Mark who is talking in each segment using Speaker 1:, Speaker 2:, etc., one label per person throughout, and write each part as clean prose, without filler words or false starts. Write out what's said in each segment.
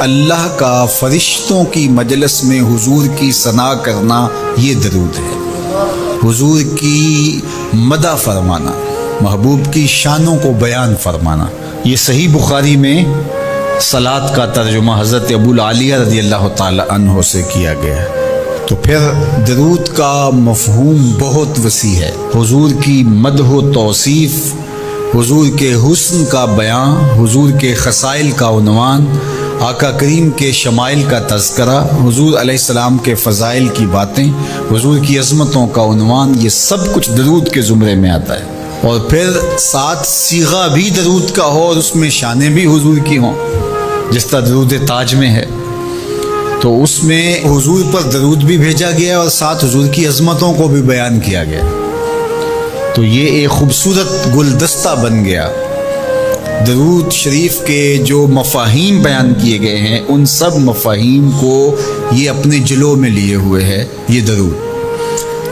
Speaker 1: اللہ کا فرشتوں کی مجلس میں حضور کی ثنا کرنا یہ درود ہے، حضور کی مدح فرمانا، محبوب کی شانوں کو بیان فرمانا۔ یہ صحیح بخاری میں صلاۃ کا ترجمہ حضرت ابو العالیہ رضی اللہ تعالی عنہ سے کیا گیا ہے۔ تو پھر درود کا مفہوم بہت وسیع ہے، حضور کی مدح و توصیف، حضور کے حسن کا بیان، حضور کے خصائل کا عنوان، آقا کریم کے شمائل کا تذکرہ، حضور علیہ السلام کے فضائل کی باتیں، حضور کی عظمتوں کا عنوان، یہ سب کچھ درود کے زمرے میں آتا ہے۔ اور پھر ساتھ صیغہ بھی درود کا ہو اور اس میں شانیں بھی حضور کی ہوں، جس طرح درود تاج میں ہے، تو اس میں حضور پر درود بھی بھیجا گیا اور ساتھ حضور کی عظمتوں کو بھی بیان کیا گیا، تو یہ ایک خوبصورت گلدستہ بن گیا۔ درود شریف کے جو مفاہیم بیان کیے گئے ہیں ان سب مفاہیم کو یہ اپنے جلو میں لیے ہوئے ہے یہ درود۔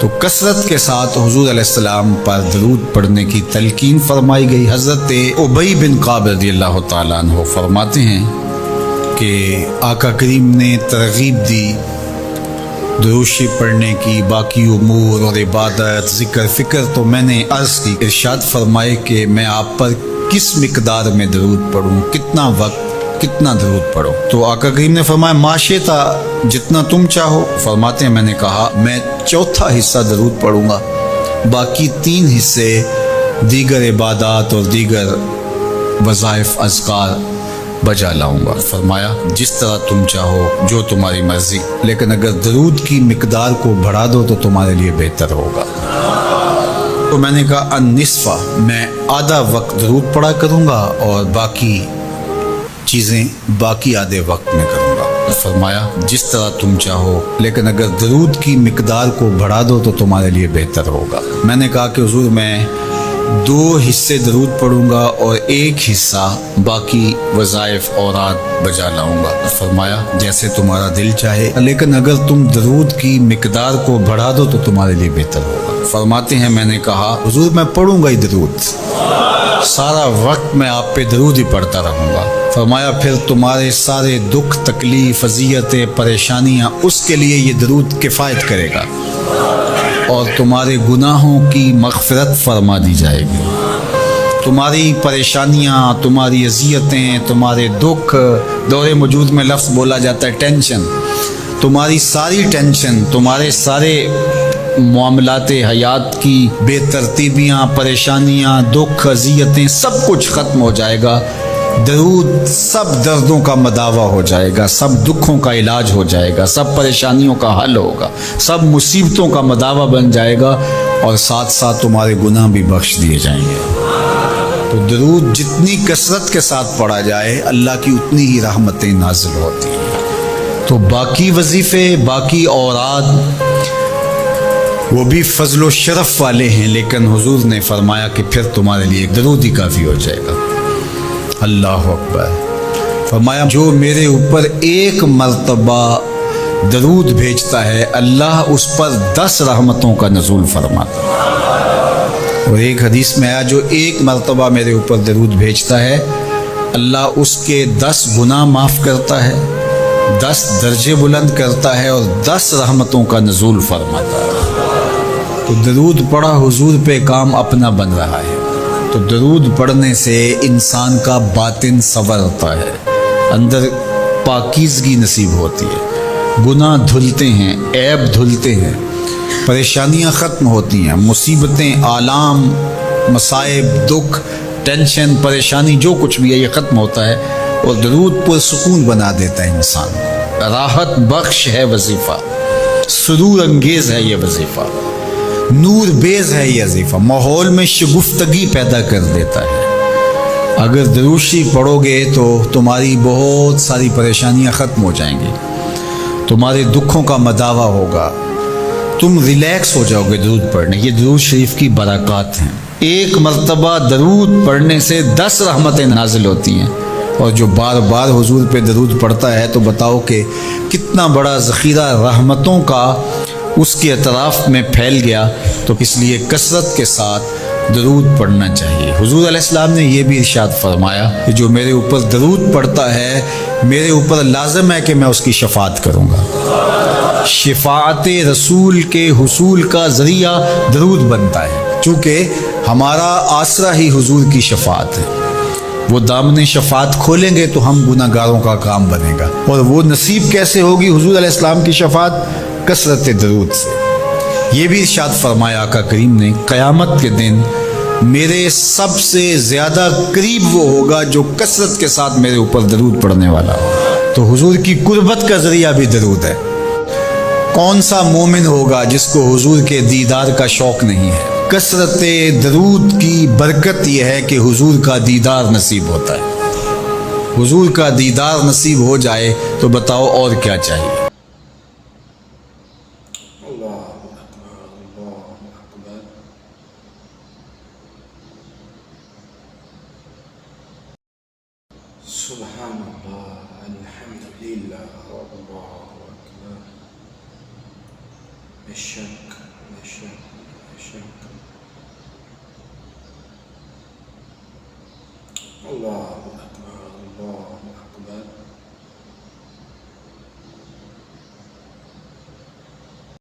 Speaker 1: تو کثرت کے ساتھ حضور علیہ السلام پر درود پڑھنے کی تلقین فرمائی گئی۔ حضرت ابی بن کعب رضی اللہ تعالیٰ عنہ فرماتے ہیں کہ آقا کریم نے ترغیب دی درود شریف پڑھنے کی، باقی امور اور عبادت ذکر فکر تو میں نے عرض کی، ارشاد فرمائے کہ میں آپ پر کس مقدار میں درود پڑھوں، کتنا وقت، کتنا درود پڑھو؟ تو آقا کریم نے فرمایا ماشیتا، جتنا تم چاہو۔ فرماتے ہیں میں نے کہا میں چوتھا حصہ درود پڑھوں گا، باقی 3 حصے دیگر عبادات اور دیگر وظائف اذکار بجا لاؤں گا۔ فرمایا جس طرح تم چاہو، جو تمہاری مرضی، لیکن اگر درود کی مقدار کو بڑھا دو تو تمہارے لیے بہتر ہوگا۔ تو میں نے کہا النصف، میں آدھا وقت درود پڑھا کروں گا اور باقی چیزیں باقی آدھے وقت میں کروں گا۔ فرمایا جس طرح تم چاہو، لیکن اگر درود کی مقدار کو بڑھا دو تو تمہارے لیے بہتر ہوگا۔ میں نے کہا کہ حضور میں 2 حصے درود پڑھوں گا اور 1 حصہ باقی وظائف اوراد بجا لاؤں گا۔ فرمایا جیسے تمہارا دل چاہے، لیکن اگر تم درود کی مقدار کو بڑھا دو تو تمہارے لیے بہتر ہوگا۔ فرماتے ہیں میں نے کہا حضور میں پڑھوں گا ہی درود، سارا وقت میں آپ پہ درود ہی پڑھتا رہوں گا۔ فرمایا پھر تمہارے سارے دکھ تکلیف اذیتیں پریشانیاں اس کے لیے یہ درود کفایت کرے گا اور تمہارے گناہوں کی مغفرت فرما دی جائے گی۔ تمہاری پریشانیاں، تمہاری اذیتیں، تمہارے دکھ، دور موجود میں لفظ بولا جاتا ہے ٹینشن، تمہاری ساری ٹینشن، تمہارے سارے معاملات حیات کی بے ترتیبیاں، پریشانیاں، دکھ، اذیتیں، سب کچھ ختم ہو جائے گا۔ درود سب دردوں کا مداوع ہو جائے گا، سب دکھوں کا علاج ہو جائے گا، سب پریشانیوں کا حل ہوگا، سب مصیبتوں کا مداوع بن جائے گا، اور ساتھ ساتھ تمہارے گناہ بھی بخش دیے جائیں گے۔ تو درود جتنی کثرت کے ساتھ پڑھا جائے اللہ کی اتنی ہی رحمتیں نازل ہوتی ہیں۔ تو باقی وظیفے، باقی اوراد وہ بھی فضل و شرف والے ہیں، لیکن حضور نے فرمایا کہ پھر تمہارے لیے درود ہی کافی ہو جائے گا۔ اللہ اکبر۔ فرمایا جو میرے اوپر 1 مرتبہ درود بھیجتا ہے اللہ اس پر 10 رحمتوں کا نزول فرماتا ہے۔ اور ایک حدیث میں آیا جو 1 مرتبہ میرے اوپر درود بھیجتا ہے اللہ اس کے 10 گناہ معاف کرتا ہے، 10 درجے بلند کرتا ہے اور 10 رحمتوں کا نزول فرماتا ہے۔ تو درود پڑھا حضور پہ کام اپنا بن رہا ہے۔ تو درود پڑھنے سے انسان کا باطن سنورتا ہے، اندر پاکیزگی نصیب ہوتی ہے، گناہ دھلتے ہیں، عیب دھلتے ہیں، پریشانیاں ختم ہوتی ہیں، مصیبتیں، آلام، مصائب، دکھ، ٹینشن، پریشانی جو کچھ بھی ہے یہ ختم ہوتا ہے، اور درود پرسکون بنا دیتا ہے انسان۔ راحت بخش ہے وظیفہ، سرور انگیز ہے یہ وظیفہ، نور بیز ہے یہ وظیفہ، ماحول میں شگفتگی پیدا کر دیتا ہے۔ اگر درود شریف پڑھو گے تو تمہاری بہت ساری پریشانیاں ختم ہو جائیں گی، تمہارے دکھوں کا مداوع ہوگا، تم ریلیکس ہو جاؤ گے درود پڑھنے۔ یہ درود شریف کی برکات ہیں۔ 1 مرتبہ درود پڑھنے سے 10 رحمتیں نازل ہوتی ہیں، اور جو بار بار حضور پہ درود پڑھتا ہے تو بتاؤ کہ کتنا بڑا ذخیرہ رحمتوں کا اس کے اطراف میں پھیل گیا۔ تو اس لیے کثرت کے ساتھ درود پڑھنا چاہیے۔ حضور علیہ السلام نے یہ بھی ارشاد فرمایا کہ جو میرے اوپر درود پڑھتا ہے میرے اوپر لازم ہے کہ میں اس کی شفاعت کروں گا۔ شفاعت رسول کے حصول کا ذریعہ درود بنتا ہے، چونکہ ہمارا آسرا ہی حضور کی شفاعت ہے۔ وہ دامن شفاعت کھولیں گے تو ہم گناہ گاروں کا کام بنے گا، اور وہ نصیب کیسے ہوگی حضور علیہ السلام کی شفاعت؟ کثرت درود سے۔ یہ بھی ارشاد فرمایا آقا کریم نے، قیامت کے دن میرے سب سے زیادہ قریب وہ ہوگا جو کثرت کے ساتھ میرے اوپر درود پڑھنے والا ہوگا۔ تو حضور کی قربت کا ذریعہ بھی درود ہے۔ کون سا مومن ہوگا جس کو حضور کے دیدار کا شوق نہیں ہے؟ کثرت درود کی برکت یہ ہے کہ حضور کا دیدار نصیب ہوتا ہے۔ حضور کا دیدار نصیب ہو جائے تو بتاؤ اور کیا چاہیے؟
Speaker 2: سبحان اللہ، الحمد للہ، اللہ اکبر، بے شک بے شک بے شک، اللہ اکبر، اللہ